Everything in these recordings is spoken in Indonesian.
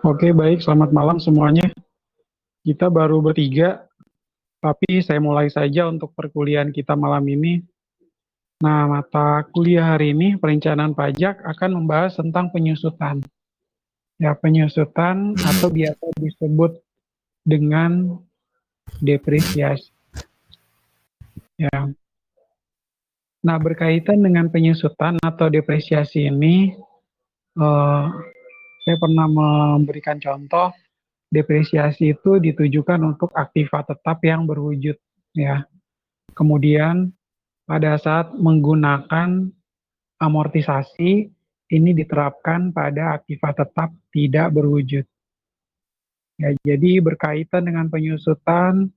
Oke, baik. Selamat malam semuanya. Kita baru bertiga, tapi saya mulai saja untuk perkuliahan kita malam ini. Nah, mata kuliah hari ini, perencanaan pajak akan membahas tentang penyusutan. Ya, penyusutan atau biasa disebut dengan depresiasi. Ya. Nah, berkaitan dengan penyusutan atau depresiasi ini, saya pernah memberikan contoh, depresiasi itu ditujukan untuk aktiva tetap yang berwujud. Ya. Kemudian pada saat menggunakan amortisasi, ini diterapkan pada aktiva tetap tidak berwujud. Ya, jadi berkaitan dengan penyusutan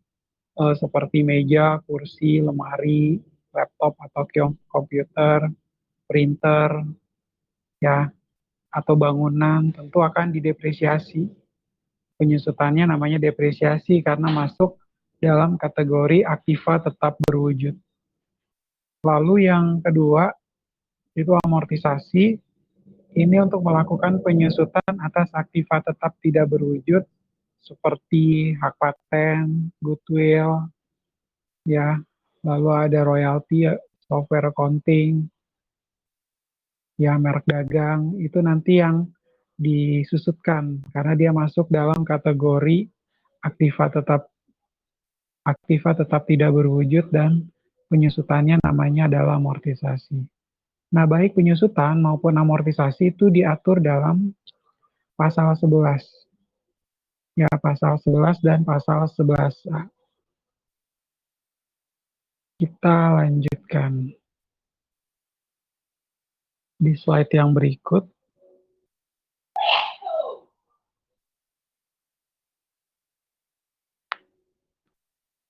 seperti meja, kursi, lemari, laptop atau komputer, printer, ya, atau bangunan tentu akan didepresiasi. Penyusutannya namanya depresiasi karena masuk dalam kategori aktiva tetap berwujud. Lalu yang kedua, itu amortisasi. Ini untuk melakukan penyusutan atas aktiva tetap tidak berwujud seperti hak paten, goodwill, ya, lalu ada royalti, software accounting, ya, merek dagang, itu nanti yang disusutkan karena dia masuk dalam kategori aktiva tetap tidak berwujud dan penyusutannya namanya adalah amortisasi. Nah, baik penyusutan maupun amortisasi itu diatur dalam pasal 11. Ya, pasal 11 dan pasal 11A. Kita lanjutkan di slide yang berikut.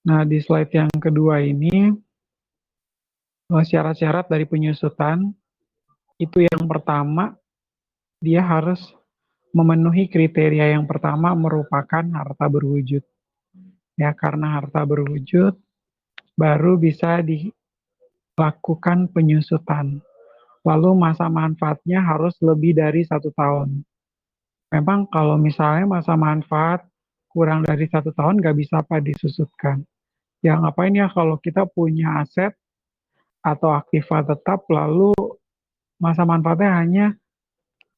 Nah, di slide yang kedua ini, syarat-syarat dari penyusutan, itu yang pertama, dia harus memenuhi kriteria yang pertama merupakan harta berwujud. Ya, karena harta berwujud, baru bisa dilakukan penyusutan. Lalu masa manfaatnya harus lebih dari 1 tahun. Memang kalau misalnya masa manfaat kurang dari 1 tahun nggak bisa apa disusutkan. Ya ngapain ya kalau kita punya aset atau aktiva tetap lalu masa manfaatnya hanya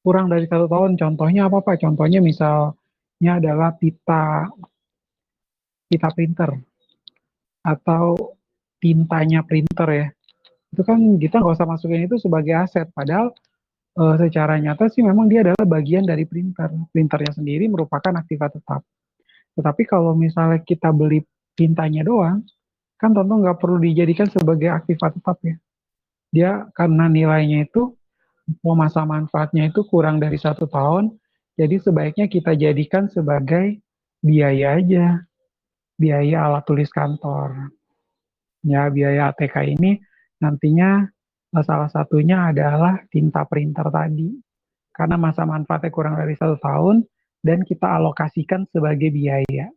kurang dari 1 tahun. Contohnya apa Pak? Contohnya misalnya adalah pita printer atau tintanya printer ya. Itu kan kita nggak usah masukin itu sebagai aset. Padahal secara nyata sih memang dia adalah bagian dari printer. Printernya sendiri merupakan aktiva tetap. Tetapi kalau misalnya kita beli tintanya doang, kan tentu nggak perlu dijadikan sebagai aktiva tetap ya. Dia karena nilainya itu, masa manfaatnya itu kurang dari 1 tahun, jadi sebaiknya kita jadikan sebagai biaya aja, biaya alat tulis kantor. Ya, biaya ATK ini nantinya salah satunya adalah tinta printer tadi. Karena masa manfaatnya kurang dari 1 tahun, dan kita alokasikan sebagai biaya.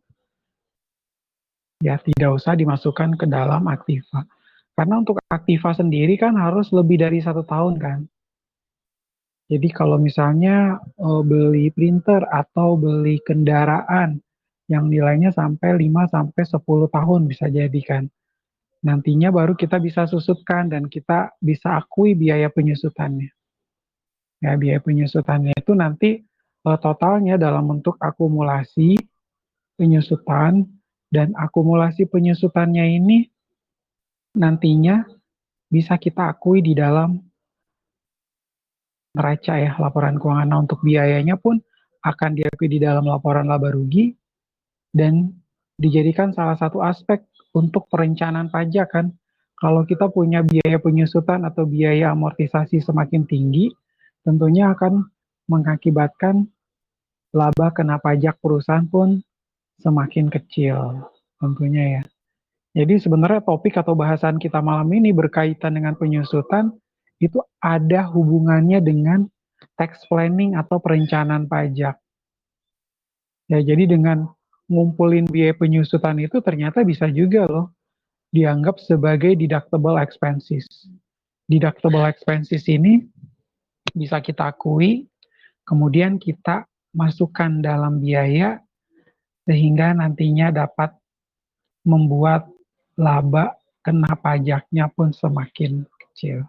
Ya, tidak usah dimasukkan ke dalam aktiva. Karena untuk aktiva sendiri kan harus lebih dari 1 tahun kan. Jadi kalau misalnya beli printer atau beli kendaraan yang nilainya sampai 5 sampai 10 tahun bisa jadi kan. Nantinya baru kita bisa susutkan dan kita bisa akui biaya penyusutannya. Ya, biaya penyusutannya itu nanti totalnya dalam bentuk akumulasi penyusutan, dan akumulasi penyusutannya ini nantinya bisa kita akui di dalam neraca ya, laporan keuangan. Nah, untuk biayanya pun akan diakui di dalam laporan laba rugi dan dijadikan salah satu aspek untuk perencanaan pajak kan. Kalau kita punya biaya penyusutan atau biaya amortisasi semakin tinggi, tentunya akan mengakibatkan laba kena pajak perusahaan pun semakin kecil tentunya ya. Jadi sebenarnya topik atau bahasan kita malam ini berkaitan dengan penyusutan itu ada hubungannya dengan tax planning atau perencanaan pajak. Ya, jadi dengan ngumpulin biaya penyusutan itu ternyata bisa juga loh dianggap sebagai deductible expenses. Deductible expenses ini bisa kita akui, kemudian kita masukkan dalam biaya sehingga nantinya dapat membuat laba kena pajaknya pun semakin kecil.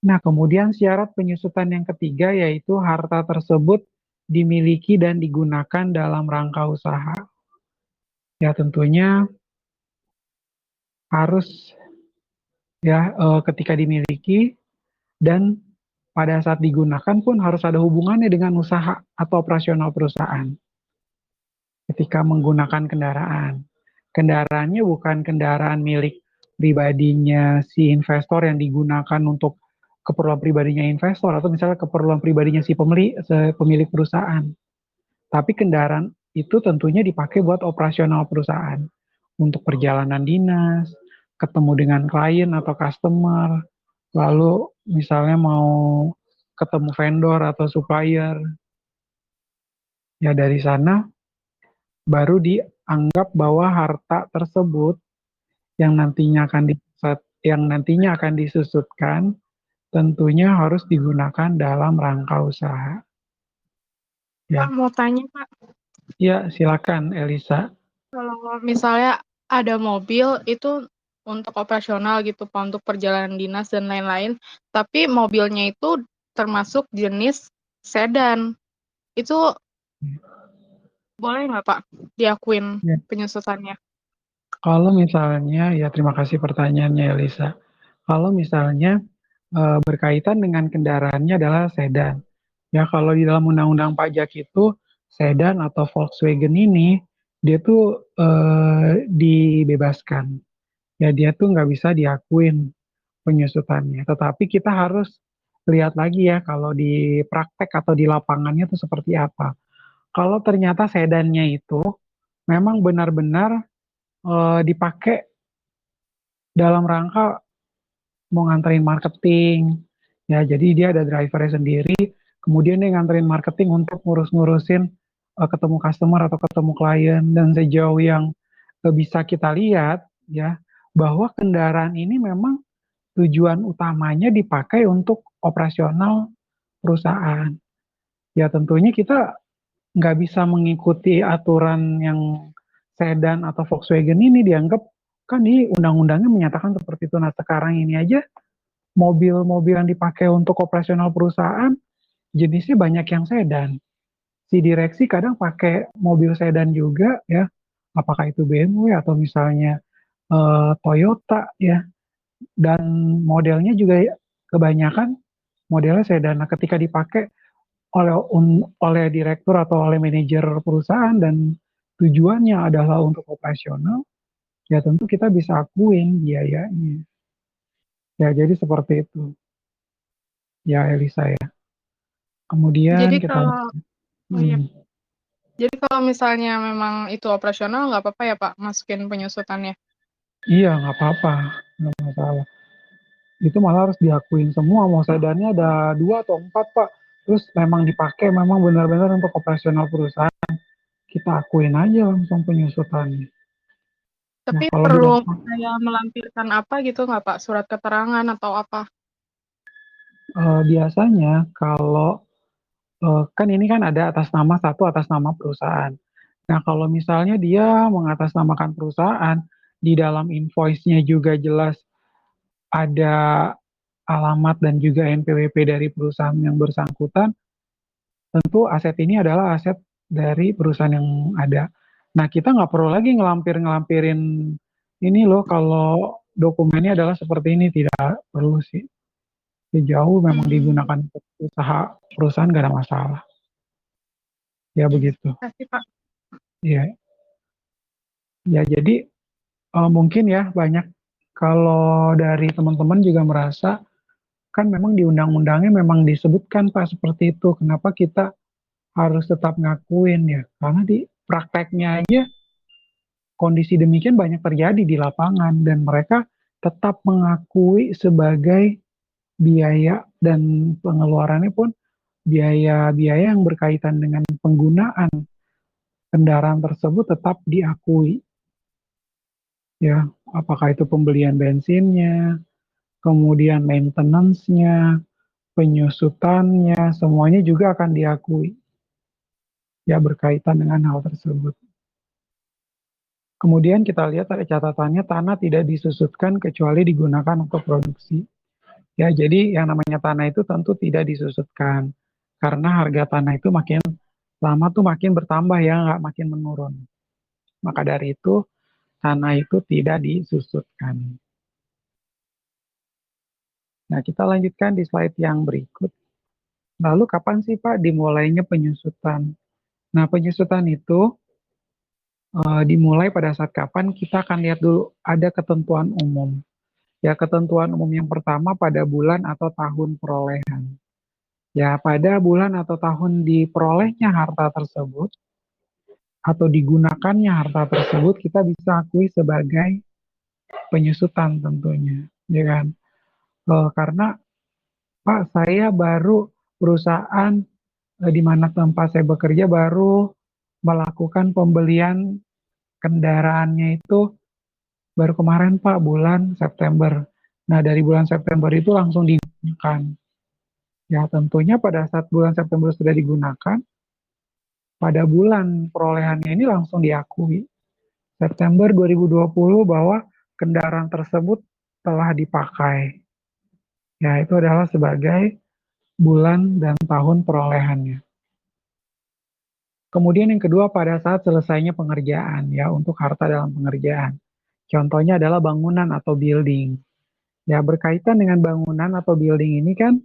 Nah, kemudian syarat penyusutan yang ketiga yaitu harta tersebut dimiliki dan digunakan dalam rangka usaha. Ya, tentunya harus ya ketika dimiliki dan pada saat digunakan pun harus ada hubungannya dengan usaha atau operasional perusahaan. Ketika menggunakan kendaraan, kendaraannya bukan kendaraan milik pribadinya si investor yang digunakan untuk keperluan pribadinya investor atau misalnya keperluan pribadinya si pemilik perusahaan. Tapi kendaraan itu tentunya dipakai buat operasional perusahaan untuk perjalanan dinas, ketemu dengan klien atau customer, lalu misalnya mau ketemu vendor atau supplier. Ya dari sana baru dianggap bahwa harta tersebut yang nantinya akan disusutkan tentunya harus digunakan dalam rangka usaha. Pak, Ya, mau tanya, Pak. ya silakan Elisa. Kalau misalnya ada mobil itu untuk operasional gitu, Pak, untuk perjalanan dinas dan lain-lain, tapi mobilnya itu termasuk jenis sedan. Itu boleh nggak, Pak, diakuin Ya. penyusutannya? Kalau misalnya, ya terima kasih pertanyaannya Elisa. Kalau misalnya berkaitan dengan kendaraannya adalah sedan. Ya kalau di dalam undang-undang pajak itu sedan atau Volkswagen ini dia tuh dibebaskan. Ya dia tuh nggak bisa diakuin penyusutannya. Tetapi kita harus lihat lagi ya kalau di praktek atau di lapangannya tuh seperti apa. Kalau ternyata sedannya itu memang benar-benar dipakai dalam rangka mau nganterin marketing, ya jadi dia ada drivernya sendiri, kemudian dia nganterin marketing untuk ngurus-ngurusin ketemu customer atau ketemu klien, dan sejauh yang bisa kita lihat, ya bahwa kendaraan ini memang tujuan utamanya dipakai untuk operasional perusahaan. Ya tentunya kita nggak bisa mengikuti aturan yang sedan atau Volkswagen ini dianggap kan di undang-undangnya menyatakan seperti itu. Nah sekarang ini aja mobil-mobil yang dipakai untuk operasional perusahaan jenisnya banyak yang sedan. Si direksi kadang pakai mobil sedan juga ya, apakah itu BMW atau misalnya Toyota ya, dan modelnya juga kebanyakan modelnya sedan. Nah, ketika dipakai oleh direktur atau oleh manajer perusahaan dan tujuannya adalah untuk operasional, ya tentu kita bisa akuin biayanya. Ya, jadi seperti itu. Ya, Elisa ya. Kemudian Jadi kita kalau oh iya, hmm, jadi kalau misalnya memang itu operasional nggak apa-apa ya, Pak, masukin penyusutannya. iya nggak apa-apa, nggak masalah. Itu malah harus diakuin semua. Mau sedannya ada 2 atau 4 Pak. Terus memang dipakai memang benar-benar untuk operasional perusahaan. Kita akuin aja langsung penyusutannya. Nah Tapi kalau di perlu lapang, saya melampirkan apa gitu nggak, Pak? Surat keterangan atau apa? biasanya kalau kan ini kan ada atas nama satu atas nama perusahaan. Nah kalau misalnya dia mengatasnamakan perusahaan, di dalam invoice-nya juga jelas ada alamat dan juga NPWP dari perusahaan yang bersangkutan, tentu aset ini adalah aset dari perusahaan yang ada. Nah, kita nggak perlu lagi ngelampir-ngelampirin ini loh, kalau dokumennya adalah seperti ini, tidak perlu sih. Jauh memang Hmm, digunakan untuk usaha perusahaan nggak ada masalah. Ya begitu. kasih, Pak. Ya, ya jadi mungkin ya banyak kalau dari teman-teman juga merasa kan memang di undang-undangnya memang disebutkan Pak seperti itu. Kenapa kita harus tetap ngakuin ya? Karena di prakteknya aja kondisi demikian banyak terjadi di lapangan dan mereka tetap mengakui sebagai biaya dan pengeluarannya pun biaya-biaya yang berkaitan dengan penggunaan kendaraan tersebut tetap diakui ya, apakah itu pembelian bensinnya, kemudian maintenance-nya, penyusutannya, semuanya juga akan diakui. ya berkaitan dengan hal tersebut. Kemudian kita lihat ada catatannya, tanah tidak disusutkan kecuali digunakan untuk produksi. Ya, jadi yang namanya tanah itu tentu tidak disusutkan. Karena harga tanah itu makin lama tuh makin bertambah ya, nggak makin menurun. Maka dari itu, tanah itu tidak disusutkan. Nah, kita lanjutkan di slide yang berikut. Lalu kapan sih Pak dimulainya penyusutan? Nah, penyusutan itu dimulai pada saat kapan? Kita akan lihat dulu ada ketentuan umum. Ya, ketentuan umum yang pertama pada bulan atau tahun perolehan. Ya, pada bulan atau tahun diperolehnya harta tersebut atau digunakannya harta tersebut kita bisa akui sebagai penyusutan tentunya, ya kan? Karena Pak, saya baru perusahaan di mana tempat saya bekerja baru melakukan pembelian kendaraannya itu baru kemarin Pak, bulan September. Nah, dari bulan September itu langsung digunakan. Ya, tentunya pada saat bulan September sudah digunakan, pada bulan perolehannya ini langsung diakui. September 2020 bahwa kendaraan tersebut telah dipakai. Ya, itu adalah sebagai bulan dan tahun perolehannya. Kemudian yang kedua pada saat selesainya pengerjaan ya untuk harta dalam pengerjaan. Contohnya adalah bangunan atau building. Ya berkaitan dengan bangunan atau building ini kan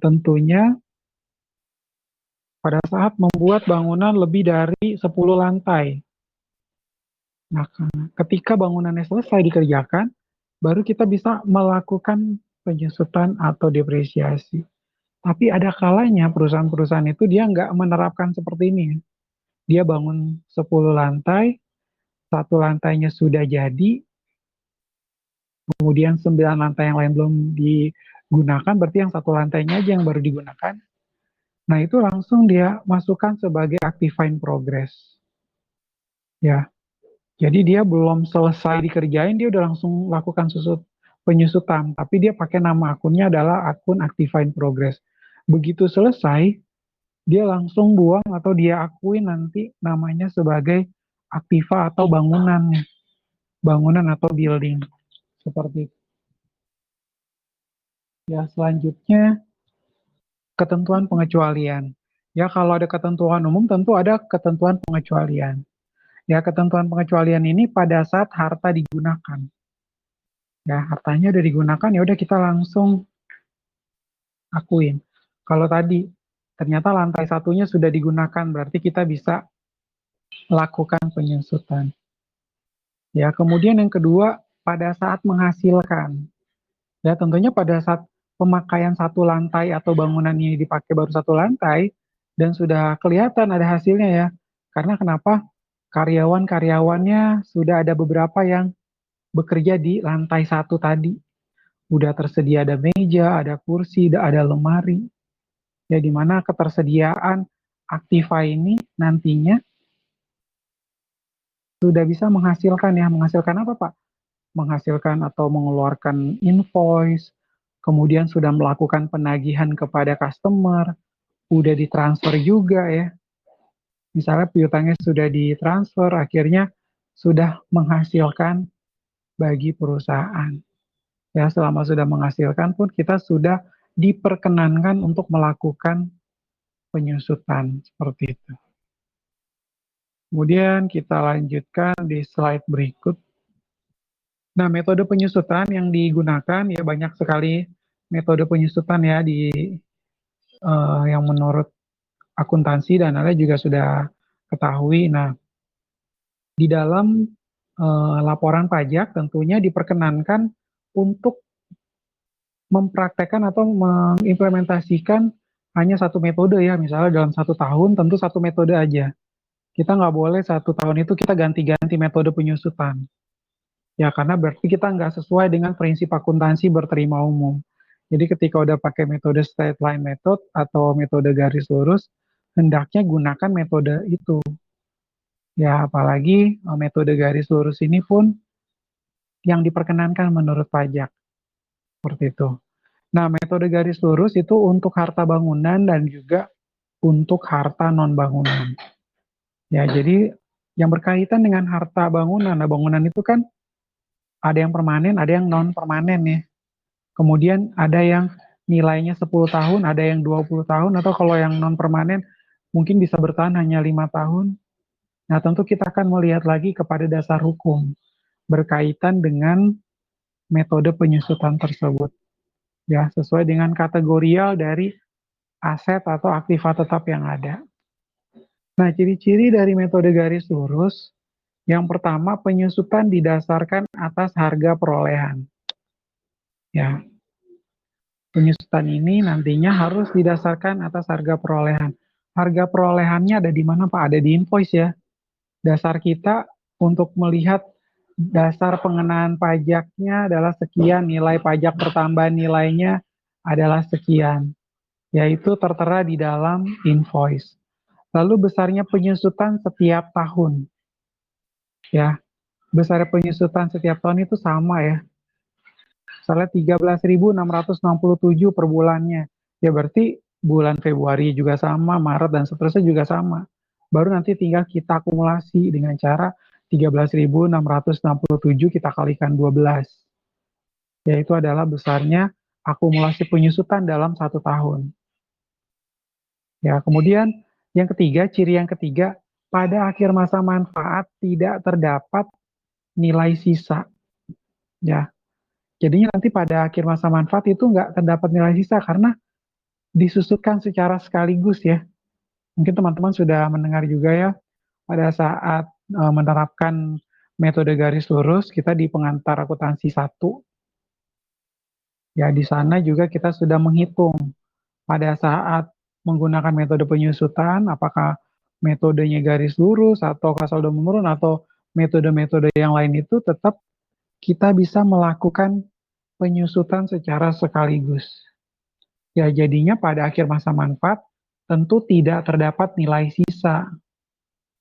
tentunya pada saat membuat bangunan lebih dari 10 lantai. Nah, ketika bangunannya selesai dikerjakan, baru kita bisa melakukan penyusutan atau depresiasi. Tapi ada kalanya perusahaan-perusahaan itu dia nggak menerapkan seperti ini. Dia bangun 10 lantai, satu lantainya sudah jadi, kemudian 9 lantai yang lain belum digunakan, berarti yang satu lantainya aja yang baru digunakan. Nah, itu langsung dia masukkan sebagai active in progress. Ya, jadi dia belum selesai dikerjain, dia udah langsung lakukan penyusutan, tapi dia pakai nama akunnya adalah akun active in progress. Begitu selesai, dia langsung buang atau dia akui nanti namanya sebagai aktiva atau bangunan atau building. Seperti itu. Ya, selanjutnya ketentuan pengecualian. Ya, kalau ada ketentuan umum tentu ada ketentuan pengecualian. Ya, ketentuan pengecualian ini pada saat harta digunakan. Ya, hartanya udah digunakan, ya udah kita langsung akuin. Kalau tadi ternyata lantai satunya sudah digunakan, berarti kita bisa lakukan penyusutan. Ya, kemudian yang kedua pada saat menghasilkan. Ya, tentunya pada saat pemakaian satu lantai atau bangunan ini dipakai baru satu lantai dan sudah kelihatan ada hasilnya ya. Karena kenapa? Karyawan-karyawannya sudah ada beberapa yang bekerja di lantai satu tadi. Udah tersedia ada meja, ada kursi, ada lemari. Ya, di mana ketersediaan Aktiva ini nantinya sudah bisa menghasilkan ya. Menghasilkan apa Pak? Menghasilkan atau mengeluarkan invoice, kemudian sudah melakukan penagihan kepada customer, udah ditransfer juga ya. Misalnya piutangnya sudah ditransfer, akhirnya sudah menghasilkan bagi perusahaan. Ya, selama sudah menghasilkan pun kita sudah diperkenankan untuk melakukan penyusutan seperti itu. Kemudian kita lanjutkan di slide berikut. Nah, metode penyusutan yang digunakan ya banyak sekali metode penyusutan ya yang menurut akuntansi dan lain juga sudah ketahui. Nah, di dalam laporan pajak tentunya diperkenankan untuk mempraktekkan atau mengimplementasikan hanya satu metode ya, misalnya dalam 1 tahun tentu satu metode aja. Kita nggak boleh 1 tahun itu kita ganti-ganti metode penyusutan. Ya, karena berarti kita nggak sesuai dengan prinsip akuntansi berterima umum. Jadi ketika udah pakai metode straight line method atau metode garis lurus, hendaknya gunakan metode itu. Ya, apalagi metode garis lurus ini pun yang diperkenankan menurut pajak. Seperti itu. Nah, metode garis lurus itu untuk harta bangunan dan juga untuk harta non-bangunan. Ya, jadi yang berkaitan dengan harta bangunan, nah bangunan itu kan ada yang permanen, ada yang non-permanen ya. Kemudian ada yang nilainya 10 tahun, ada yang 20 tahun, atau kalau yang non-permanen mungkin bisa bertahan hanya 5 tahun. Nah, tentu kita akan melihat lagi kepada dasar hukum berkaitan dengan metode penyusutan tersebut. Ya, sesuai dengan kategorial dari aset atau aktiva tetap yang ada. Nah, ciri-ciri dari metode garis lurus, yang pertama penyusutan didasarkan atas harga perolehan. Ya, penyusutan ini nantinya harus didasarkan atas harga perolehan. Harga perolehannya ada di mana Pak? Ada di invoice ya. Dasar kita untuk melihat dasar pengenaan pajaknya adalah sekian, nilai pajak pertambahan nilainya adalah sekian, yaitu tertera di dalam invoice. Lalu besarnya penyusutan setiap tahun. Ya, besar penyusutan setiap tahun itu sama ya. Misalnya 13.667 per bulannya. Ya berarti bulan Februari juga sama, Maret dan seterusnya juga sama. Baru nanti tinggal kita akumulasi dengan cara 13.667 kita kalikan 12. Yaitu adalah besarnya akumulasi penyusutan dalam 1 tahun. Ya, kemudian yang ketiga, ciri yang ketiga, pada akhir masa manfaat tidak terdapat nilai sisa. Ya, jadinya nanti pada akhir masa manfaat itu nggak terdapat nilai sisa karena disusutkan secara sekaligus ya. Mungkin teman-teman sudah mendengar juga ya, pada saat menerapkan metode garis lurus, kita di pengantar akuntansi 1, ya di sana juga kita sudah menghitung pada saat menggunakan metode penyusutan, apakah metodenya garis lurus atau saldo menurun atau metode-metode yang lain itu tetap kita bisa melakukan penyusutan secara sekaligus. Ya jadinya pada akhir masa manfaat tentu tidak terdapat nilai sisa.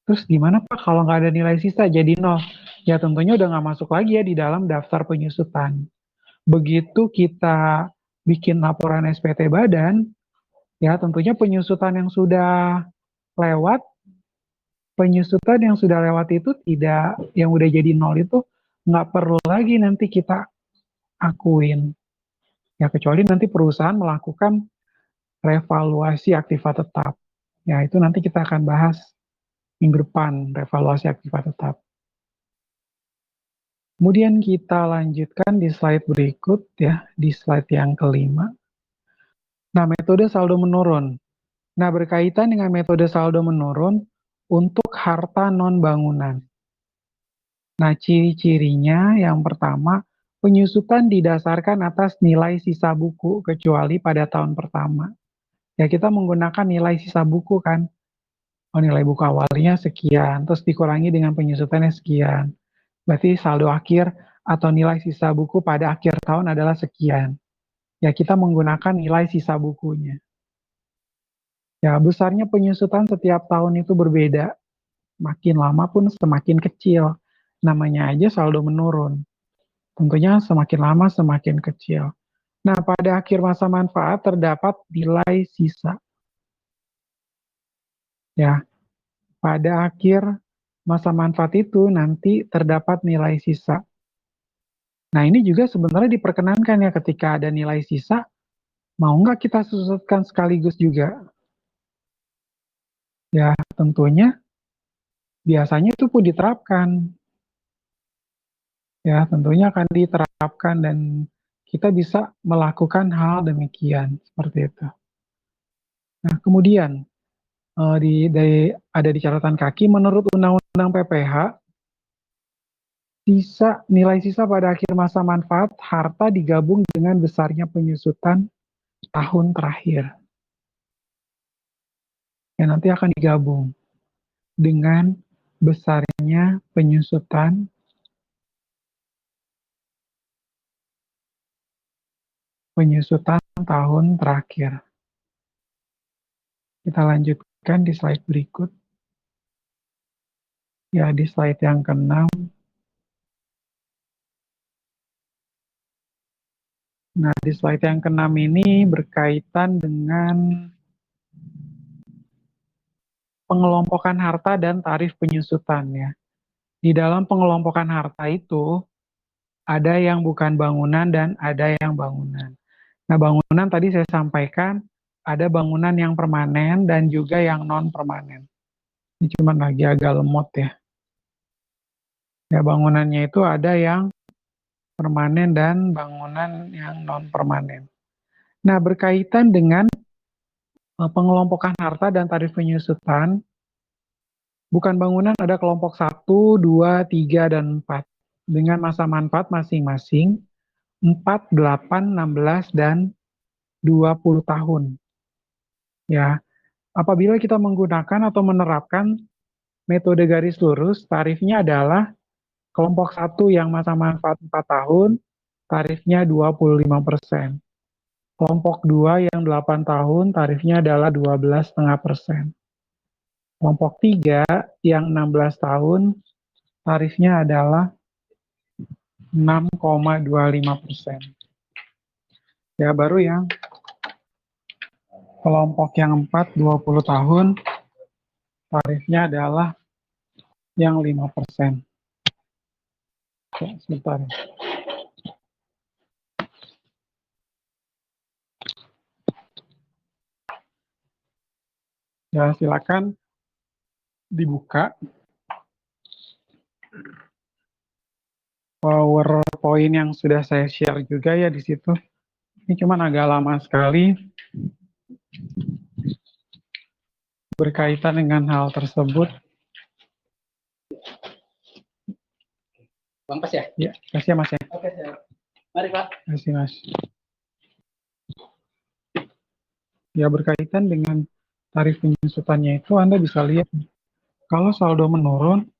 Terus gimana Pak kalau nggak ada nilai sisa jadi nol? Ya tentunya udah nggak masuk lagi ya di dalam daftar penyusutan. Begitu kita bikin laporan SPT badan, ya tentunya penyusutan yang sudah lewat, penyusutan yang sudah lewat itu tidak, yang udah jadi nol itu nggak perlu lagi nanti kita akuin. Ya kecuali nanti perusahaan melakukan revaluasi aktiva tetap. Ya itu nanti kita akan bahas minggu depan, revaluasi aktiva tetap. Kemudian kita lanjutkan di slide berikut ya, di slide yang kelima. Nah, metode saldo menurun. Nah, berkaitan dengan metode saldo menurun untuk harta non-bangunan. Nah, ciri-cirinya yang pertama, penyusutan didasarkan atas nilai sisa buku kecuali pada tahun pertama. Ya, kita menggunakan nilai sisa buku kan. Oh, nilai buku awalnya sekian, terus dikurangi dengan penyusutannya sekian. Berarti saldo akhir atau nilai sisa buku pada akhir tahun adalah sekian. Ya, kita menggunakan nilai sisa bukunya. Ya, besarnya penyusutan setiap tahun itu berbeda. Makin lama pun semakin kecil. Namanya aja saldo menurun. Tentunya semakin lama semakin kecil. Nah, pada akhir masa manfaat terdapat nilai sisa. Ya, pada akhir masa manfaat itu nanti terdapat nilai sisa. Nah, ini juga sebenarnya diperkenankan ya ketika ada nilai sisa, mau nggak kita susutkan sekaligus juga? Ya, tentunya biasanya itu pun diterapkan. Ya, tentunya akan diterapkan dan kita bisa melakukan hal demikian seperti itu. Nah, kemudian ada di catatan kaki menurut Undang-Undang PPH, nilai sisa pada akhir masa manfaat harta digabung dengan besarnya penyusutan tahun terakhir. Ya, nanti akan digabung dengan besarnya penyusutan tahun terakhir. Kita lanjutkan di slide berikut. Ya, di slide yang ke-6. Nah, di slide yang ke-6 ini berkaitan dengan pengelompokan harta dan tarif penyusutan ya. Di dalam pengelompokan harta itu ada yang bukan bangunan dan ada yang bangunan. Nah, bangunan tadi saya sampaikan ada bangunan yang permanen dan juga yang non permanen. Ini cuma lagi agak lemot ya. Ya, bangunannya itu ada yang permanen dan bangunan yang non permanen. Nah, berkaitan dengan pengelompokan harta dan tarif penyusutan, bukan bangunan ada kelompok 1, 2, 3, dan 4. Dengan masa manfaat masing-masing 4, 8, 16, dan 20 tahun. Ya, apabila kita menggunakan atau menerapkan metode garis lurus, tarifnya adalah kelompok 1 yang masa manfaat 4 tahun, tarifnya 25%. Kelompok 2 yang 8 tahun, tarifnya adalah 12,5%. Kelompok 3 yang 16 tahun, tarifnya adalah 6,25%. Ya, baru yang kelompok yang 4, 20 tahun, tarifnya adalah yang 5%. Ya, sebentar. Ya, silakan dibuka PowerPoint yang sudah saya share juga ya di situ. Ini cuma agak lama sekali berkaitan dengan hal tersebut. Bang Pas ya? Ya, kasih ya Mas ya. Oke, siap. Mari Pak. Kasih Mas. Ya, berkaitan dengan tarif penyusutannya itu Anda bisa lihat kalau saldo menurun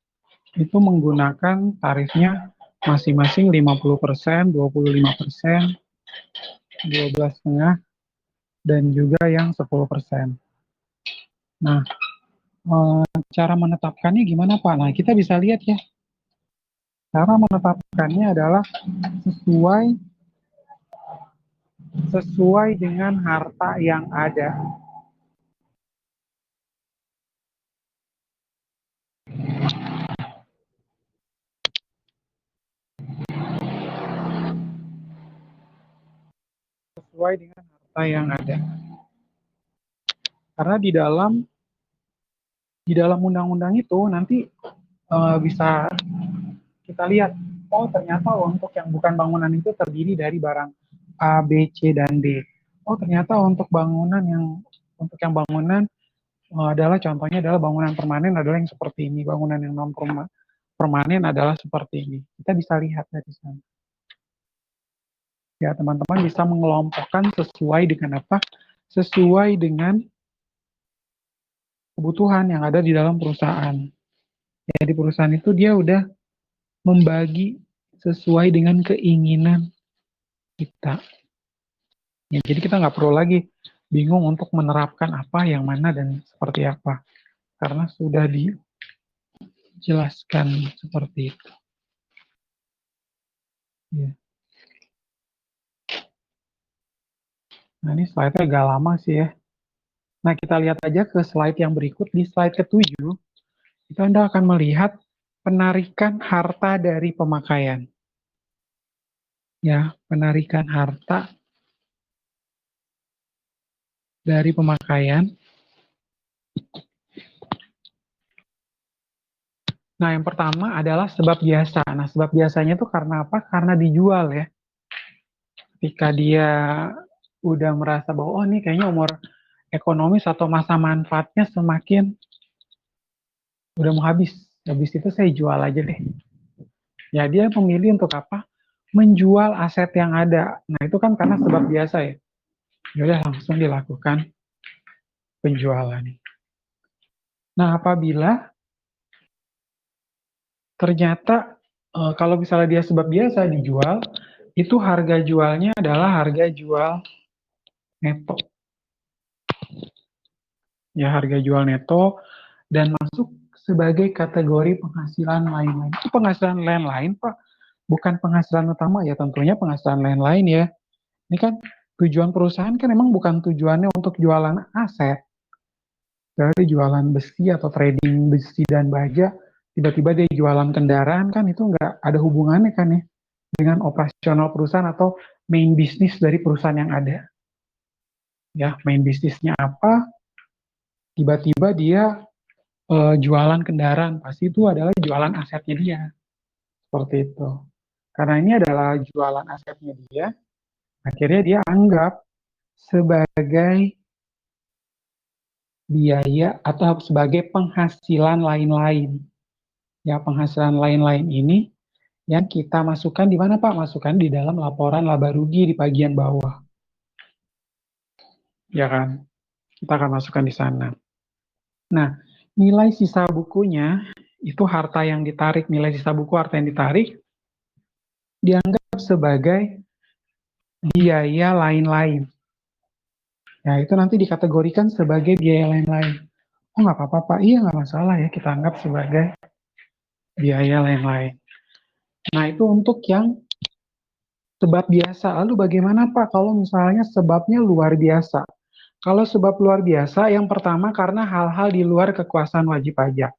itu menggunakan tarifnya masing-masing 50%, 25%, 12,5%, dan juga yang 10%. Nah, cara menetapkannya gimana Pak? Nah, kita bisa lihat ya. Cara menetapkannya adalah sesuai dengan harta yang ada. Sesuai dengan harta yang ada. Karena di dalam undang-undang itu nanti bisa kita lihat, oh ternyata untuk yang bukan bangunan itu terdiri dari barang A, B, C, dan D. Oh ternyata untuk yang bangunan adalah contohnya adalah bangunan permanen adalah yang seperti ini, bangunan yang non permanen adalah seperti ini. Kita bisa lihat dari sana. Ya, teman-teman bisa mengelompokkan sesuai dengan apa? Sesuai dengan kebutuhan yang ada di dalam perusahaan. Ya, di perusahaan itu dia udah membagi sesuai dengan keinginan kita. Ya, jadi kita nggak perlu lagi bingung untuk menerapkan apa, yang mana, dan seperti apa. Karena sudah dijelaskan seperti itu. Ya. Nah, ini slide-nya agak lama sih ya. Nah, kita lihat aja ke slide yang berikut. Di slide ke-7, itu Anda akan melihat penarikan harta dari pemakaian. Ya, penarikan harta dari pemakaian. Nah, yang pertama adalah sebab biasa. Nah, sebab biasanya itu karena apa? Karena dijual ya. Ketika dia udah merasa bahwa, oh ini kayaknya umur ekonomis atau masa manfaatnya semakin udah mau habis. Habis itu saya jual aja deh. Ya, dia memilih untuk apa? Menjual aset yang ada. Nah, itu kan karena sebab biasa ya. Ya udah langsung dilakukan penjualan. Nah, apabila ternyata kalau misalnya dia sebab biasa dijual, itu harga jualnya adalah harga jual neto. Ya, harga jual neto dan masuk sebagai kategori penghasilan lain-lain. Itu penghasilan lain-lain, Pak. Bukan penghasilan utama ya, tentunya penghasilan lain-lain ya. Ini kan tujuan perusahaan kan memang bukan tujuannya untuk jualan aset. dari jualan besi atau trading besi dan baja, tiba-tiba dia jualan kendaraan, kan itu nggak ada hubungannya kan ya dengan operasional perusahaan atau main bisnis dari perusahaan yang ada. Ya, main bisnisnya apa, tiba-tiba dia jualan kendaraan, pasti itu adalah jualan asetnya dia. Seperti itu. Karena ini adalah jualan asetnya dia, akhirnya dia anggap sebagai biaya atau sebagai penghasilan lain-lain. Ya, penghasilan lain-lain ini yang kita masukkan di mana Pak? Masukkan di dalam laporan laba rugi di bagian bawah. Ya kan? Kita akan masukkan di sana. Nah, nilai sisa bukunya itu harta yang ditarik, nilai sisa buku harta yang ditarik dianggap sebagai biaya lain-lain. Ya, itu nanti dikategorikan sebagai biaya lain-lain. Oh, nggak apa-apa, Pak. Iya, nggak masalah ya. Kita anggap sebagai biaya lain-lain. Nah, itu untuk yang sebab biasa. Lalu bagaimana, Pak, kalau misalnya sebabnya luar biasa? Kalau sebab luar biasa, yang pertama karena hal-hal di luar kekuasaan wajib pajak.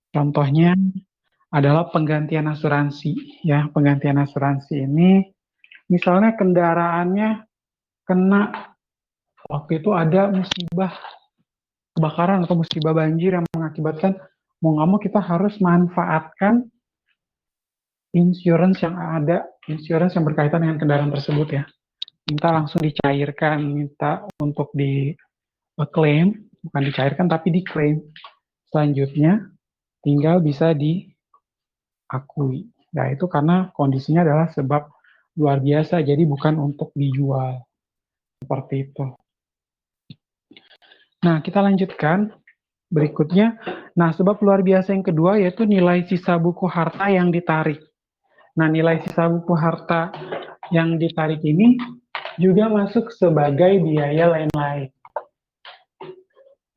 Contohnya adalah penggantian asuransi. Ya, penggantian asuransi ini, misalnya kendaraannya kena waktu itu ada musibah kebakaran atau musibah banjir yang mengakibatkan mau nggak mau kita harus manfaatkan insurance yang ada, insurance yang berkaitan dengan kendaraan tersebut ya. Minta langsung dicairkan, minta untuk di claim, bukan dicairkan tapi diklaim. Selanjutnya tinggal bisa diakui. Nah itu karena kondisinya adalah sebab luar biasa, jadi bukan untuk dijual. Seperti itu. Nah kita lanjutkan. Berikutnya, nah sebab luar biasa yang kedua yaitu nilai sisa buku harta yang ditarik. Nah nilai sisa buku harta yang ditarik ini juga masuk sebagai biaya lain-lain.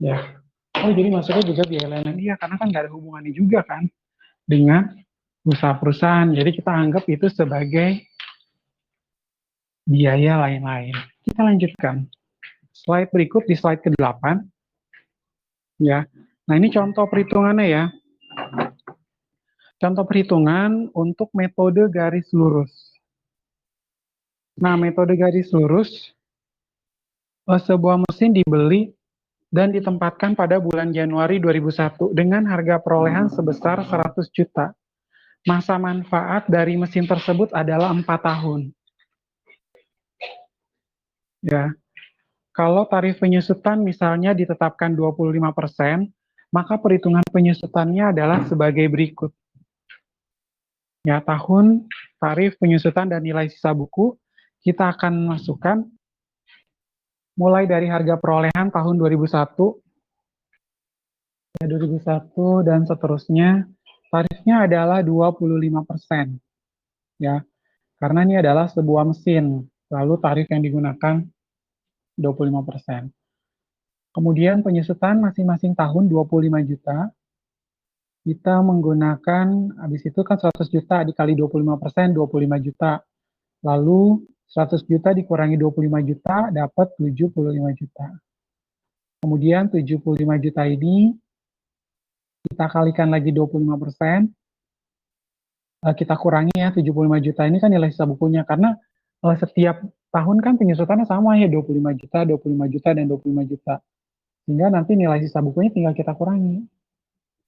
Ya, oh jadi masuknya juga biaya lain-lain. Iya, karena kan nggak ada hubungannya juga kan dengan usaha perusahaan. Jadi kita anggap itu sebagai biaya lain-lain. Kita lanjutkan. Slide berikut di slide ke-8. Ya, nah ini contoh perhitungannya ya. Contoh perhitungan untuk metode garis lurus. Nah, metode garis lurus, sebuah mesin dibeli dan ditempatkan pada bulan Januari 2001 dengan harga perolehan sebesar 100 juta. Masa manfaat dari mesin tersebut adalah 4 tahun. Ya, kalau tarif penyusutan misalnya ditetapkan 25%, maka perhitungan penyusutannya adalah sebagai berikut. Ya, tahun, tarif, penyusutan, dan nilai sisa buku, kita akan masukkan mulai dari harga perolehan tahun 2001, ya 2001 dan seterusnya, tarifnya adalah 25%. Ya, karena ini adalah sebuah mesin, lalu tarif yang digunakan 25%. Kemudian penyusutan masing-masing tahun 25 juta, kita menggunakan, habis itu kan 100 juta dikali 25%, 25 juta. Lalu 100 juta dikurangi 25 juta, dapat 75 juta. Kemudian 75 juta ini, kita kalikan lagi 25%, kita kurangi ya, 75 juta ini kan nilai sisa bukunya. Karena setiap tahun kan penyusutannya sama ya, 25 juta, 25 juta, dan 25 juta. Sehingga nanti nilai sisa bukunya tinggal kita kurangi.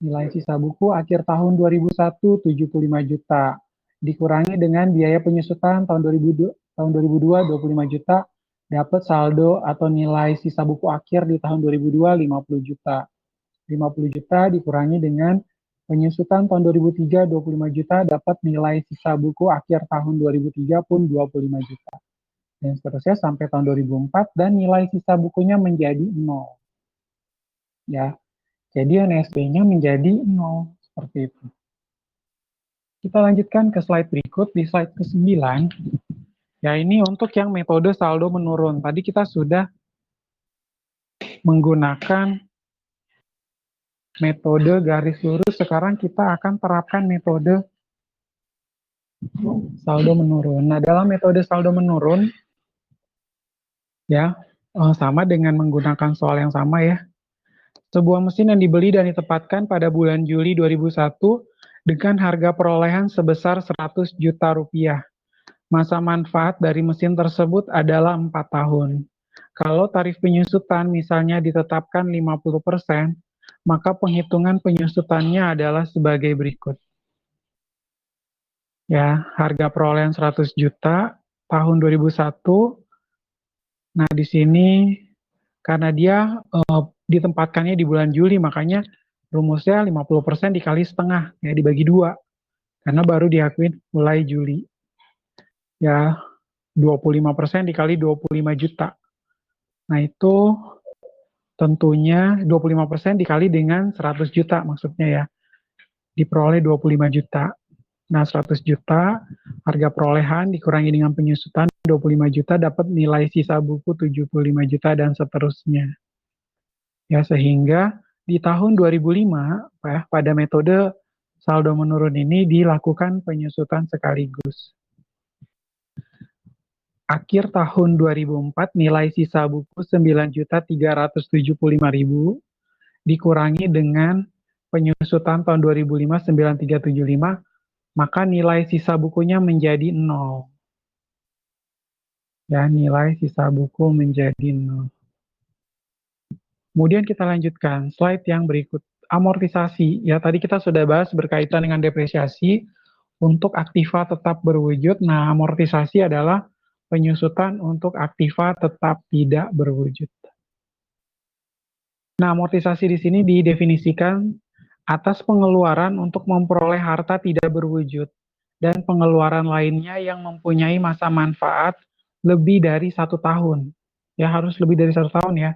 Nilai sisa buku akhir tahun 2001 75 juta. Dikurangi dengan biaya penyusutan tahun 2002 25 juta, dapat saldo atau nilai sisa buku akhir di tahun 2002 50 juta. 50 juta dikurangi dengan penyusutan tahun 2003 25 juta, dapat nilai sisa buku akhir tahun 2003 pun 25 juta. Dan seterusnya sampai tahun 2004 dan nilai sisa bukunya menjadi 0. Ya. Jadi NSB-nya menjadi 0, seperti itu. Kita lanjutkan ke slide berikut, di slide ke-9. Ya, ini untuk yang metode saldo menurun. Tadi kita sudah menggunakan metode garis lurus, sekarang kita akan terapkan metode saldo menurun. Nah, dalam metode saldo menurun, ya, sama dengan menggunakan soal yang sama ya. Sebuah mesin yang dibeli dan ditempatkan pada bulan Juli 2001 dengan harga perolehan sebesar 100 juta rupiah. Masa manfaat dari mesin tersebut adalah 4 tahun. Kalau tarif penyusutan misalnya ditetapkan 50%, maka penghitungan penyusutannya adalah sebagai berikut. Ya, harga perolehan 100 juta tahun 2001. Nah, di sini karena dia ditempatkannya di bulan Juli, makanya rumusnya 50% dikali setengah, ya dibagi 2. Karena baru diakuin mulai Juli. Ya, 25% dikali 25 juta. Nah, itu tentunya 25% dikali dengan 100 juta maksudnya ya. Diperoleh 25 juta. Nah, 100 juta harga perolehan dikurangi dengan penyusutan 25 juta dapat nilai sisa buku 75 juta dan seterusnya. Ya, sehingga di tahun 2005 ya, pada metode saldo menurun ini dilakukan penyusutan sekaligus. Akhir tahun 2004 nilai sisa buku 9.375.000 dikurangi dengan penyusutan tahun 2005 9.375, maka nilai sisa bukunya menjadi 0. Ya, nilai sisa buku menjadi 0. Kemudian kita lanjutkan slide yang berikut. Amortisasi, ya tadi kita sudah bahas berkaitan dengan depresiasi. Untuk aktiva tetap berwujud, nah amortisasi adalah penyusutan untuk aktiva tetap tidak berwujud. Nah, amortisasi di sini didefinisikan atas pengeluaran untuk memperoleh harta tidak berwujud dan pengeluaran lainnya yang mempunyai masa manfaat lebih dari 1 tahun. Ya, harus lebih dari 1 tahun ya.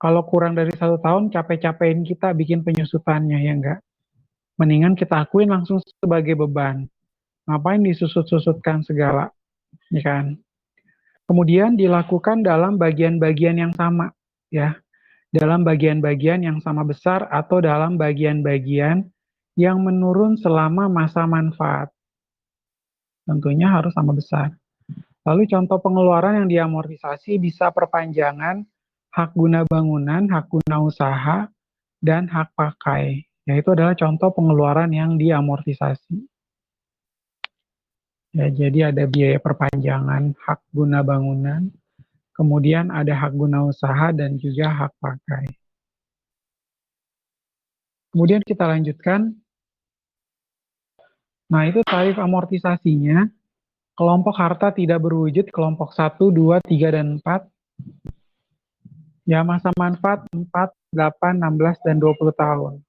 Kalau kurang dari 1 tahun, capek-capekin kita bikin penyusutannya, ya enggak? Mendingan kita akuin langsung sebagai beban. Ngapain disusut-susutkan segala, ya kan? Kemudian dilakukan dalam bagian-bagian yang sama, ya. Dalam bagian-bagian yang sama besar atau dalam bagian-bagian yang menurun selama masa manfaat. Tentunya harus sama besar. Lalu contoh pengeluaran yang diamortisasi bisa perpanjangan hak guna bangunan, hak guna usaha, dan hak pakai. Yaitu adalah contoh pengeluaran yang diamortisasi. Ya, jadi ada biaya perpanjangan hak guna bangunan, kemudian ada hak guna usaha, dan juga hak pakai. Kemudian kita lanjutkan. Nah, itu tarif amortisasinya. Kelompok harta tidak berwujud, kelompok 1, 2, 3, dan 4. Ya, masa manfaat 4, 8, 16, dan 20 tahun.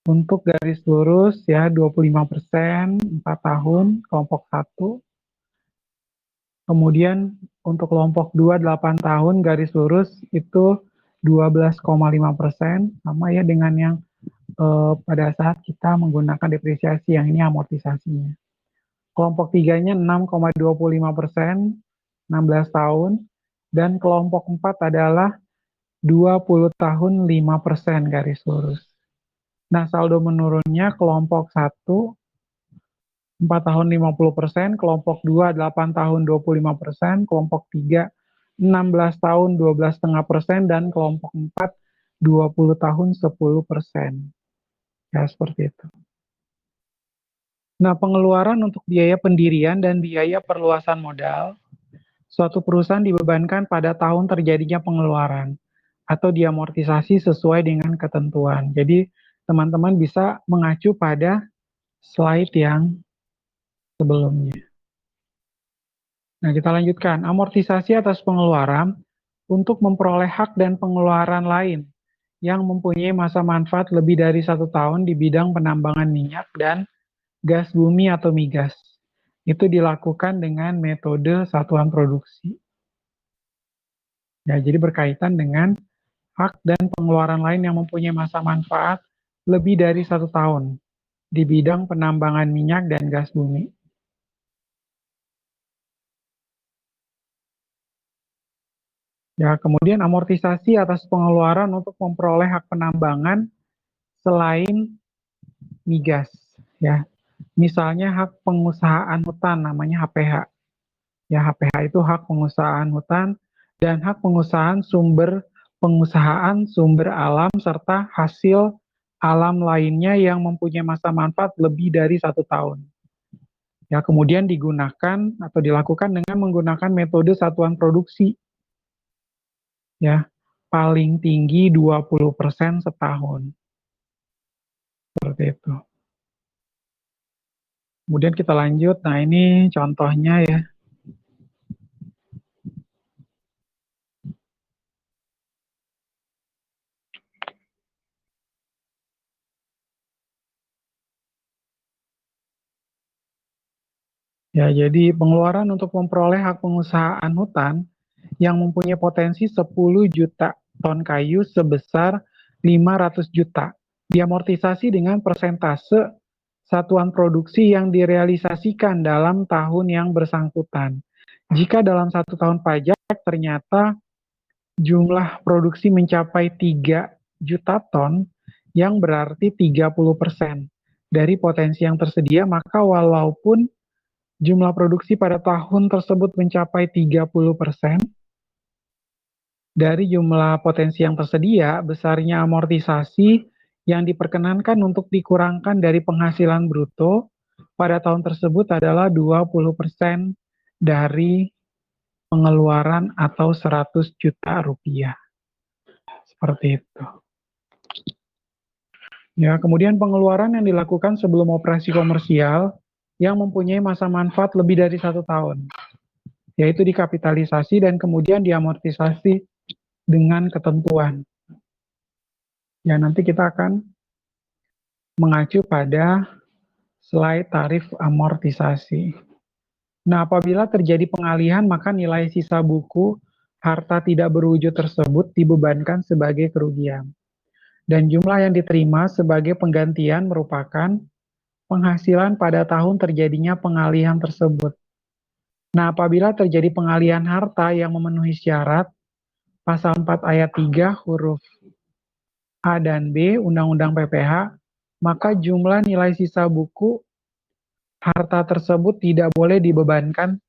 Untuk garis lurus ya 25%, 4 tahun, kelompok 1. Kemudian untuk kelompok 2, 8 tahun, garis lurus itu 12,5%, sama ya dengan yang pada saat kita menggunakan depresiasi, yang ini amortisasinya. Kelompok 3-nya 6,25%, 16 tahun, dan kelompok 4 adalah 20 tahun 5% garis lurus. Nah, saldo menurunnya kelompok 1 4 tahun 50%, kelompok 2 8 tahun 25%, kelompok 3 16 tahun 12,5%, dan kelompok 4 20 tahun 10%. Ya, seperti itu. Nah, pengeluaran untuk biaya pendirian dan biaya perluasan modal, suatu perusahaan dibebankan pada tahun terjadinya pengeluaran atau diamortisasi sesuai dengan ketentuan. Jadi, teman-teman bisa mengacu pada slide yang sebelumnya. Nah, kita lanjutkan. Amortisasi atas pengeluaran untuk memperoleh hak dan pengeluaran lain yang mempunyai masa manfaat lebih dari 1 tahun di bidang penambangan minyak dan gas bumi atau migas. Itu dilakukan dengan metode satuan produksi. Ya, jadi berkaitan dengan hak dan pengeluaran lain yang mempunyai masa manfaat lebih dari 1 tahun di bidang penambangan minyak dan gas bumi. Ya, kemudian amortisasi atas pengeluaran untuk memperoleh hak penambangan selain migas. Ya, misalnya hak pengusahaan hutan namanya HPH. Ya, HPH itu hak pengusahaan hutan dan hak pengusahaan sumber pengusahaan sumber alam serta hasil alam lainnya yang mempunyai masa manfaat lebih dari 1 tahun. Ya, kemudian digunakan atau dilakukan dengan menggunakan metode satuan produksi. Ya, paling tinggi 20% setahun. Seperti itu. Kemudian kita lanjut. Nah, ini contohnya ya. Ya, jadi pengeluaran untuk memperoleh hak pengusahaan hutan yang mempunyai potensi 10 juta ton kayu sebesar 500 juta. Diamortisasi dengan persentase satuan produksi yang direalisasikan dalam tahun yang bersangkutan. Jika dalam 1 tahun pajak ternyata jumlah produksi mencapai 3 juta ton, yang berarti 30% dari potensi yang tersedia, maka walaupun jumlah produksi pada tahun tersebut mencapai 30% dari jumlah potensi yang tersedia, besarnya amortisasi yang diperkenankan untuk dikurangkan dari penghasilan bruto pada tahun tersebut adalah 20% dari pengeluaran atau 100 juta rupiah. Seperti itu. Ya, kemudian pengeluaran yang dilakukan sebelum operasi komersial yang mempunyai masa manfaat lebih dari 1 tahun, yaitu dikapitalisasi dan kemudian diamortisasi dengan ketentuan. Ya, nanti kita akan mengacu pada slide tarif amortisasi. Nah, apabila terjadi pengalihan, maka nilai sisa buku harta tidak berwujud tersebut dibebankan sebagai kerugian. Dan jumlah yang diterima sebagai penggantian merupakan penghasilan pada tahun terjadinya pengalihan tersebut. Nah, apabila terjadi pengalihan harta yang memenuhi syarat pasal 4 ayat 3 huruf A dan B Undang-Undang PPH, maka jumlah nilai sisa buku harta tersebut tidak boleh dibebankan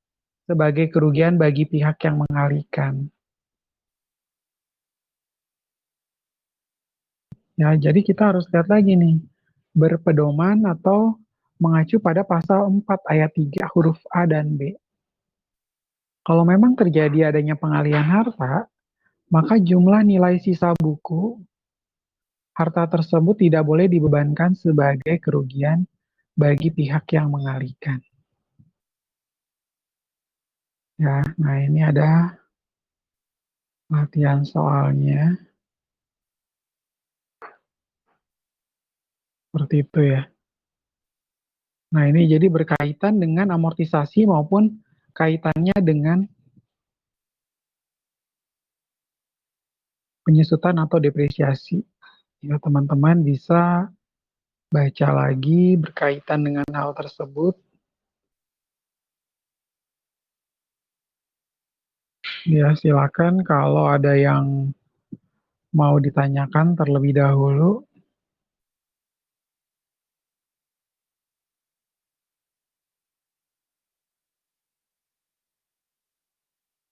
sebagai kerugian bagi pihak yang mengalihkan. Ya, jadi kita harus lihat lagi nih, berpedoman atau mengacu pada pasal 4 ayat 3 huruf A dan B. Kalau memang terjadi adanya pengalihan harta, maka jumlah nilai sisa buku harta tersebut tidak boleh dibebankan sebagai kerugian bagi pihak yang mengalihkan. Ya, nah ini ada latihan soalnya. Seperti itu ya. Nah, ini jadi berkaitan dengan amortisasi maupun kaitannya dengan penyusutan atau depresiasi. Ya, teman-teman bisa baca lagi berkaitan dengan hal tersebut. Ya, silakan kalau ada yang mau ditanyakan terlebih dahulu.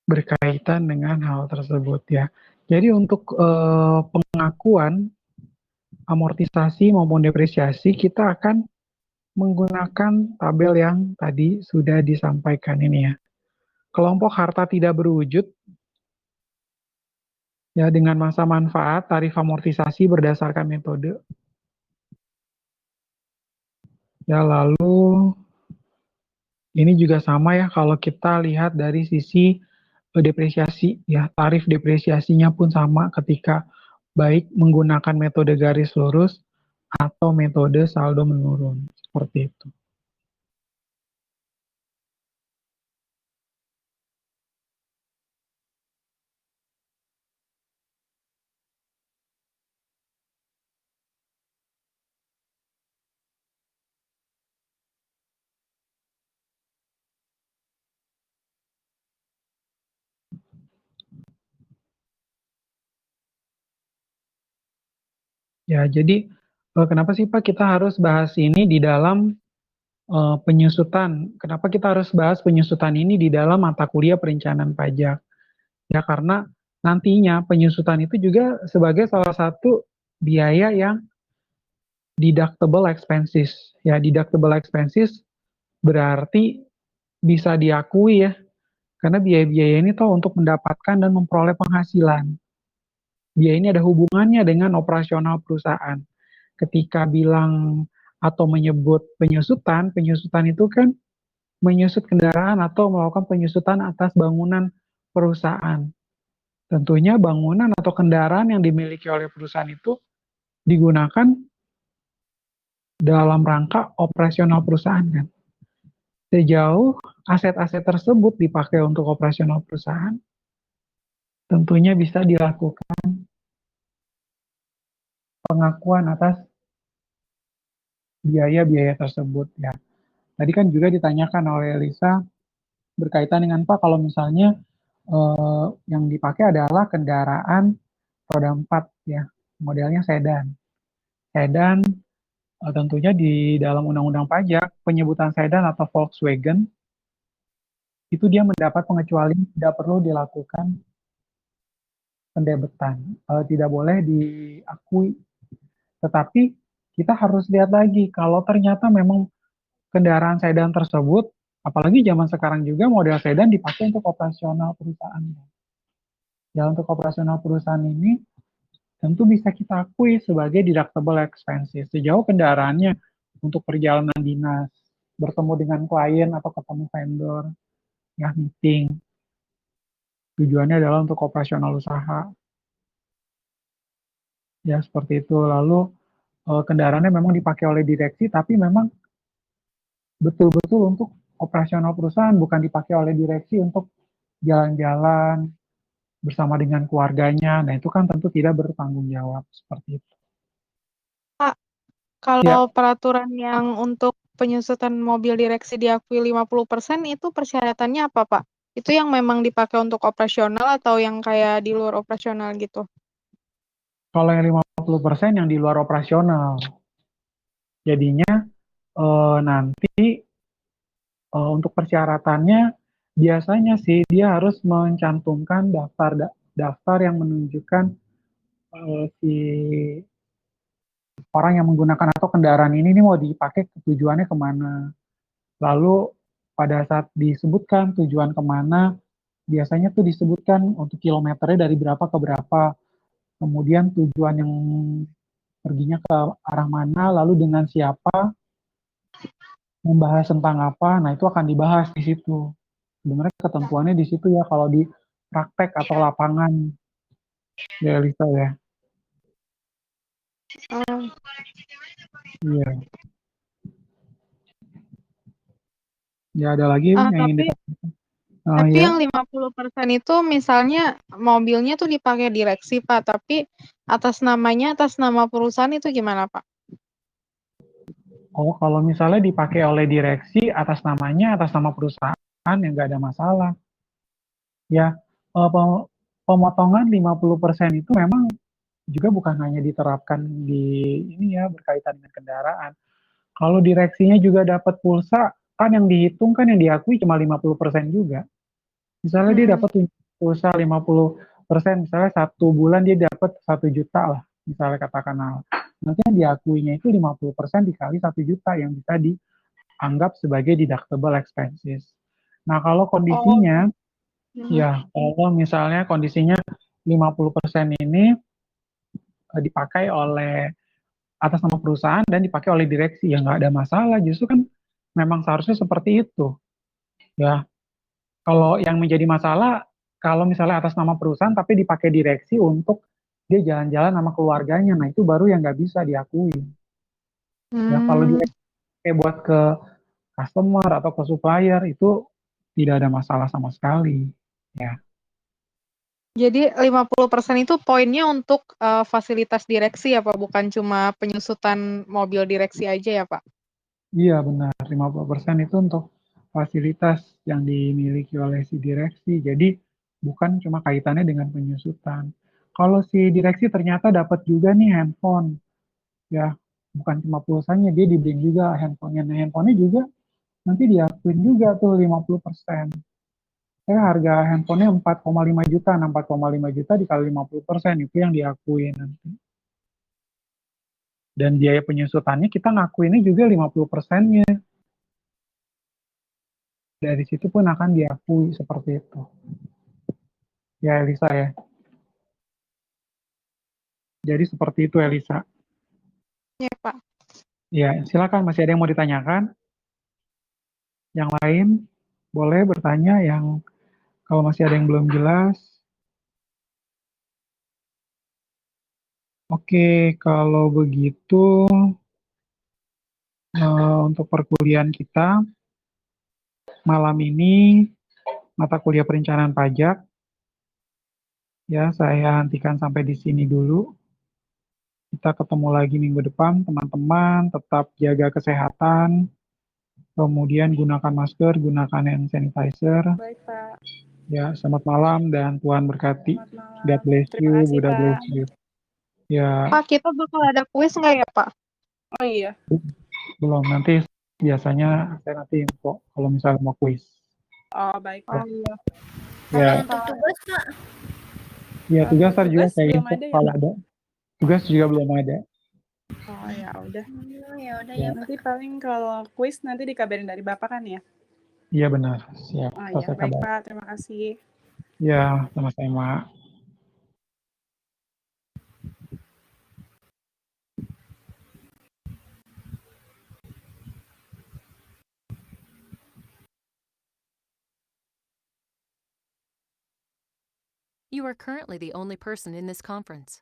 Berkaitan dengan hal tersebut ya. Jadi untuk pengakuan amortisasi maupun depresiasi kita akan menggunakan tabel yang tadi sudah disampaikan ini ya. Kelompok harta tidak berwujud ya dengan masa manfaat tarif amortisasi berdasarkan metode. Ya, lalu ini juga sama ya kalau kita lihat dari sisi depresiasi ya, tarif depresiasinya pun sama ketika baik menggunakan metode garis lurus atau metode saldo menurun seperti itu. Ya, jadi kenapa sih Pak kita harus bahas ini di dalam penyusutan? Kenapa kita harus bahas penyusutan ini di dalam mata kuliah perencanaan pajak? Ya, karena nantinya penyusutan itu juga sebagai salah satu biaya yang deductible expenses. Ya, deductible expenses berarti bisa diakui ya, karena biaya-biaya ini toh untuk mendapatkan dan memperoleh penghasilan. Biaya ini ada hubungannya dengan operasional perusahaan. Ketika bilang atau menyebut penyusutan, penyusutan itu kan menyusut kendaraan atau melakukan penyusutan atas bangunan perusahaan. Tentunya bangunan atau kendaraan yang dimiliki oleh perusahaan itu digunakan dalam rangka operasional perusahaan kan. Sejauh aset-aset tersebut dipakai untuk operasional perusahaan, tentunya bisa dilakukan pengakuan atas biaya-biaya tersebut ya. Tadi kan juga ditanyakan oleh Lisa berkaitan dengan Pak kalau misalnya yang dipakai adalah kendaraan roda 4 ya, modelnya sedan. Sedan tentunya di dalam Undang-Undang Pajak penyebutan sedan atau Volkswagen itu dia mendapat pengecualian tidak perlu dilakukan pendebetan, tidak boleh diakui. Tetapi kita harus lihat lagi kalau ternyata memang kendaraan sedan tersebut, apalagi zaman sekarang juga model sedan dipakai untuk operasional perusahaan. Ya, untuk operasional perusahaan ini tentu bisa kita akui sebagai deductible expenses. Sejauh kendaraannya untuk perjalanan dinas, bertemu dengan klien atau ketemu vendor, ya meeting. Tujuannya adalah untuk operasional usaha. Ya, seperti itu. Lalu kendaraannya memang dipakai oleh direksi, tapi memang betul-betul untuk operasional perusahaan, bukan dipakai oleh direksi untuk jalan-jalan bersama dengan keluarganya. Nah, itu kan tentu tidak bertanggung jawab seperti itu. Pak, kalau Ya, peraturan yang untuk penyusutan mobil direksi diakui 50% itu persyaratannya apa, Pak? Itu yang memang dipakai untuk operasional atau yang kayak di luar operasional gitu? kalau yang 50% yang di luar operasional. Jadinya nanti untuk persyaratannya biasanya sih dia harus mencantumkan daftar yang menunjukkan si orang yang menggunakan atau kendaraan ini mau dipakai tujuannya kemana. Lalu pada saat disebutkan tujuan kemana, biasanya tuh disebutkan untuk kilometernya dari berapa ke berapa. Kemudian tujuan yang perginya ke arah mana, lalu dengan siapa, membahas tentang apa, nah itu akan dibahas di situ. Sebenarnya ketentuannya di situ ya kalau di praktek atau lapangan ya Lisa ya. Hmm. Iya. Ya ada lagi yang ingin Tapi ditanyakan. Oh tapi ya. yang 50% itu misalnya mobilnya tuh dipakai direksi, Pak, tapi atas nama perusahaan itu gimana, Pak? Oh kalau misalnya dipakai oleh direksi atas namanya, atas nama perusahaan ya nggak ada masalah. Ya pemotongan 50% itu memang juga bukan hanya diterapkan di ini ya berkaitan dengan kendaraan. Kalau direksinya juga dapat pulsa, kan yang dihitung kan yang diakui cuma 50% juga. Misalnya dia Mm-mm. dapat pulsa 50%, misalnya 1 bulan dia dapat 1 juta lah, misalnya katakanlah. Nanti yang diakuinya itu 50% dikali 1 juta yang bisa dianggap sebagai deductible expenses. Nah kalau Oh, kondisinya, mm. ya kalau misalnya kondisinya 50% ini dipakai oleh atas nama perusahaan dan dipakai oleh direksi, ya nggak ada masalah. Justru kan memang seharusnya seperti itu. Ya, kalau yang menjadi masalah, kalau misalnya atas nama perusahaan tapi dipakai direksi untuk dia jalan-jalan sama keluarganya, nah itu baru yang nggak bisa diakui. Ya, kalau Hmm. dia pakai buat ke customer atau ke supplier itu tidak ada masalah sama sekali. Ya, Jadi 50% itu poinnya untuk fasilitas direksi ya, Pak, bukan cuma penyusutan mobil direksi aja ya, Pak? iya benar. 50% itu untuk fasilitas yang dimiliki oleh si direksi. Jadi bukan cuma kaitannya dengan penyusutan. Kalau si direksi ternyata dapat juga nih handphone, ya bukan cuma pulsanya, dia dibeliin juga handphonenya. Nah, handphonenya juga nanti diakuin juga tuh 50%. saya harga handphonenya 4,5 juta. Nah, 4,5 juta dikali 50%, itu yang diakui nanti. Dan biaya penyusutannya kita ngakuinnya juga 50%-nya. Dari situ pun akan diakui seperti itu. Ya, Elisa ya. Jadi seperti itu, Elisa. Ya, Pak. Ya, silakan, masih ada yang mau ditanyakan? Yang lain boleh bertanya, yang kalau masih ada yang belum jelas. Oke, kalau begitu untuk perkuliahan kita malam ini mata kuliah perencanaan pajak, ya saya hentikan sampai di sini dulu. Kita ketemu lagi minggu depan, teman-teman. Tetap jaga kesehatan, kemudian gunakan masker, gunakan hand sanitizer. Baik, Pak. Ya, selamat malam dan Tuhan berkati. Selamat malam. God bless Terima you, kasih, Buddha Pak. bless you. Ya, Pak, kita bakal ada kuis nggak ya, Pak? Oh iya. belum. Nanti biasanya saya nanti info kalau misalnya mau kuis. Oh, baik, Pak. iya. Ya, Kalau untuk tugas, Pak? ya tugas Untuk juga tugas saya belum info ada ya, kalau Pak? ada. Tugas juga belum ada. Oh, ya udah. Ya udah Ya. ya, Pak. Nanti paling kalau kuis nanti dikabarin dari Bapak kan ya? Iya benar, siap. Oh Kalau iya, saya baik, kabar. Pak. Terima kasih. Ya, sama-sama. You are currently the only person in this conference.